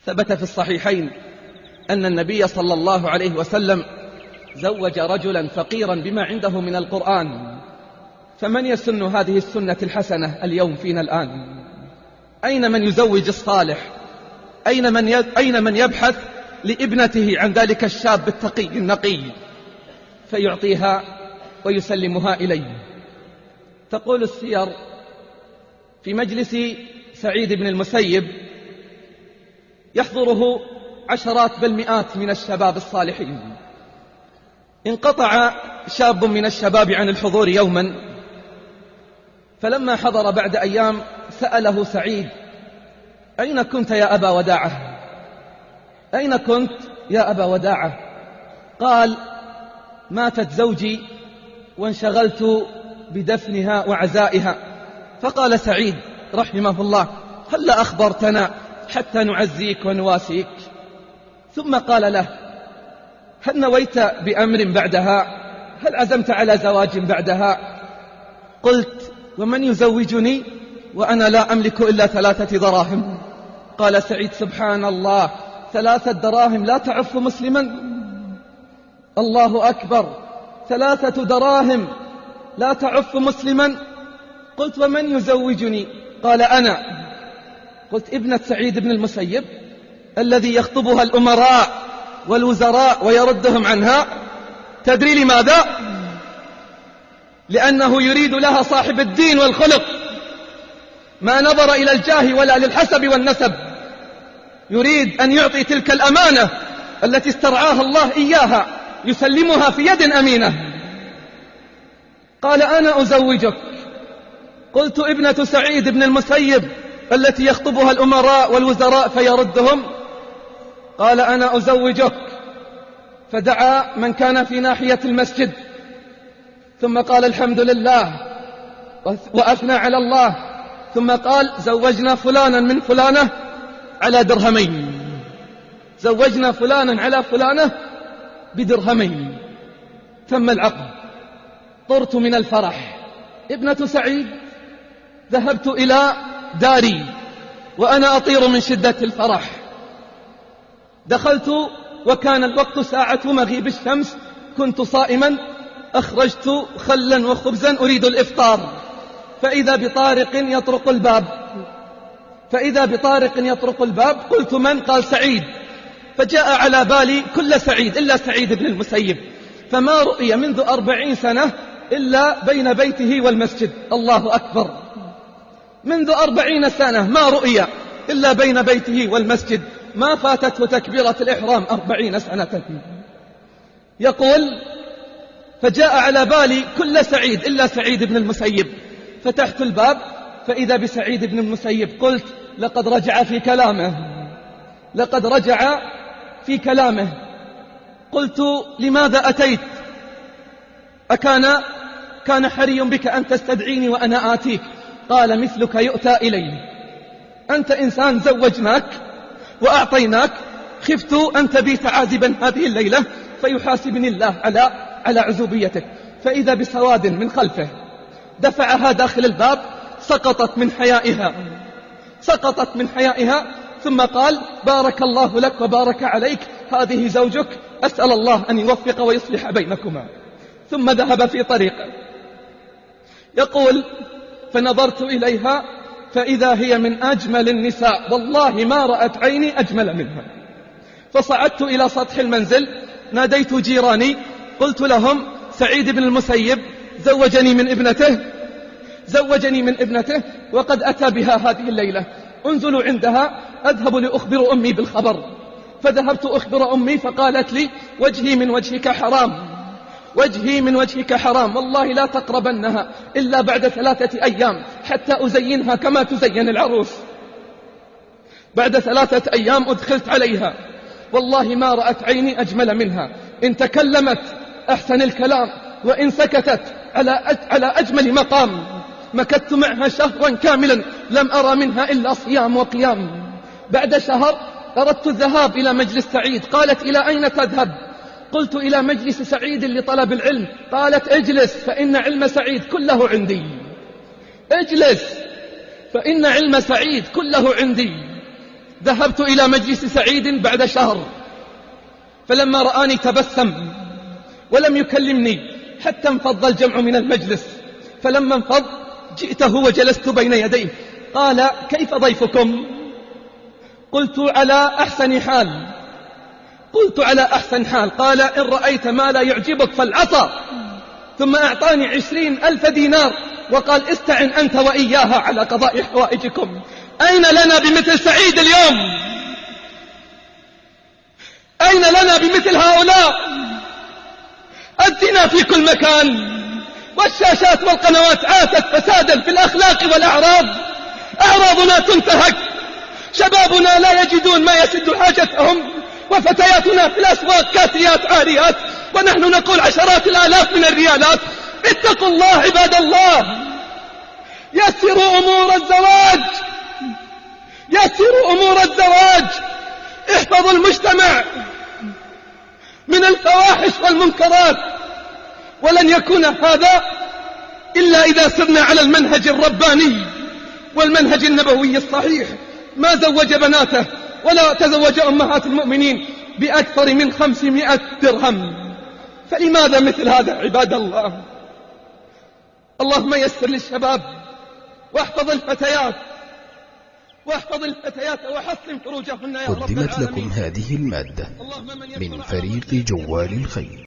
ثبت في الصحيحين أن النبي صلى الله عليه وسلم زوج رجلا فقيرا بما عنده من القرآن. فمن يسن هذه السنة الحسنة اليوم فينا الآن؟ أين من يزوج الصالح؟ أين من يبحث لابنته عن ذلك الشاب التقي النقي فيعطيها ويسلمها إليه؟ تقول السير في مجلس سعيد بن المسيب يحضره عشرات بل مئات من الشباب الصالحين. انقطع شاب من الشباب عن الحضور يوما، فلما حضر بعد أيام سأله سعيد: أين كنت يا أبا وداعة؟ أين كنت يا أبا وداعة؟ قال: ماتت زوجي وانشغلت بدفنها وعزائها. فقال سعيد رحمه الله: هل أخبرتنا حتى نعزيك ونواسيك؟ ثم قال له: هل نويت بأمر بعدها؟ هل عزمت على زواج بعدها؟ قلت: ومن يزوجني وأنا لا أملك إلا 3 دراهم؟ قال سعيد: سبحان الله، 3 دراهم لا تعف مسلما؟ الله أكبر، 3 دراهم لا تعف مسلما؟ قلت: ومن يزوجني؟ قال: أنا. قلت: ابنة سعيد بن المسيب الذي يخطبها الأمراء والوزراء ويردهم عنها، تدري لماذا؟ لأنه يريد لها صاحب الدين والخلق، ما نظر إلى الجاه ولا للحسب والنسب، يريد أن يعطي تلك الأمانة التي استرعاها الله إياها، يسلمها في يد أمينة. قال: أنا أزوجك. قلت: ابنة سعيد بن المسيب التي يخطبها الأمراء والوزراء فيردهم؟ قال: أنا أزوجك. فدعا من كان في ناحية المسجد، ثم قال: الحمد لله، وأثنى على الله، ثم قال: زوجنا فلانا من فلانة على درهمين، زوجنا فلانا على فلانة بدرهمين. تم العقد، طرت من الفرح. ابنة سعيد ذهبت إلى داري وأنا أطير من شدة الفرح. دخلت وكان الوقت ساعة مغيب الشمس، كنت صائما، أخرجت خلا وخبزا أريد الإفطار، فإذا بطارق يطرق الباب، قلت: من؟ قال: سعيد. فجاء على بالي كل سعيد إلا سعيد بن المسيب، فما رؤي منذ 40 سنة إلا بين بيته والمسجد. الله أكبر، منذ 40 سنة ما رؤي إلا بين بيته والمسجد، ما فاتته تكبيرة الإحرام 40 سنة. يقول: فجاء على بالي كل سعيد إلا سعيد بن المسيب، فتحت الباب فإذا بسعيد بن المسيب. قلت: لقد رجع في كلامه، لقد رجع في كلامه. قلت: لماذا أتيت؟ كان حري بك أن تستدعيني وأنا آتيك؟ قال: مثلك يؤتى إليه، أنت إنسان زوجناك وأعطيناك، خفت أن تبيت عازبا هذه الليلة فيحاسبني الله على عزوبيتك. فإذا بسواد من خلفه دفعها داخل الباب، سقطت من حيائها، ثم قال: بارك الله لك وبارك عليك، هذه زوجك، أسأل الله أن يوفق ويصلح بينكما. ثم ذهب في طريقه. يقول: فنظرت إليها فإذا هي من أجمل النساء، والله ما رأت عيني أجمل منها. فصعدت إلى سطح المنزل، ناديت جيراني، قلت لهم: سعيد بن المسيب زوجني من ابنته وقد أتى بها هذه الليلة، انزلوا عندها أذهب لأخبر أمي بالخبر. فذهبت أخبر أمي فقالت لي: وجهي من وجهك حرام، والله لا تقربنها إلا بعد 3 أيام حتى أزينها كما تزين العروس. بعد 3 أيام أدخلت عليها، والله ما رأت عيني أجمل منها، إن تكلمت أحسن الكلام، وإن سكتت على أجمل مقام. مكثت معها شهرا كاملا لم أرى منها إلا صيام وقيام. بعد شهر أردت الذهاب إلى مجلس سعيد، قالت: إلى أين تذهب؟ قلت: إلى مجلس سعيد لطلب العلم. قالت: اجلس فإن علم سعيد كله عندي، اجلس فإن علم سعيد كله عندي. ذهبت إلى مجلس سعيد بعد شهر، فلما رآني تبسم ولم يكلمني حتى انفض الجمع من المجلس. فلما انفض جئته وجلست بين يديه. قال: كيف ضيفكم؟ قلت: على أحسن حال. قلت: على أحسن حال. قال: إن رأيت ما لا يعجبك فالعصا. ثم أعطاني 20,000 دينار وقال: استعن أنت وإياها على قضاء حوائجكم. أين لنا بمثل سعيد اليوم؟ أين لنا بمثل هؤلاء؟ الزنا في كل مكان، والشاشات والقنوات عاتت فسادا في الأخلاق والأعراض. أعراضنا تنتهك، شبابنا لا يجدون ما يسد حاجتهم، وفتياتنا في الأسواق كاسيات عاريات، ونحن نقول عشرات الآلاف من الريالات. اتقوا الله عباد الله، يسروا أمور الزواج، يسروا أمور الزواج، احفظوا المجتمع من الفواحش والمنكرات. ولن يكون هذا إلا إذا سرنا على المنهج الرباني والمنهج النبوي الصحيح. ما زوج بناته ولا تزوج أمهات المؤمنين بأكثر من 500 درهم، فلماذا مثل هذا عباد الله؟ اللهم يسر للشباب، واحفظ الفتيات وحصن فروجهن يا رب العالمين. قدمت لكم هذه المادة من فريق جوال الخير.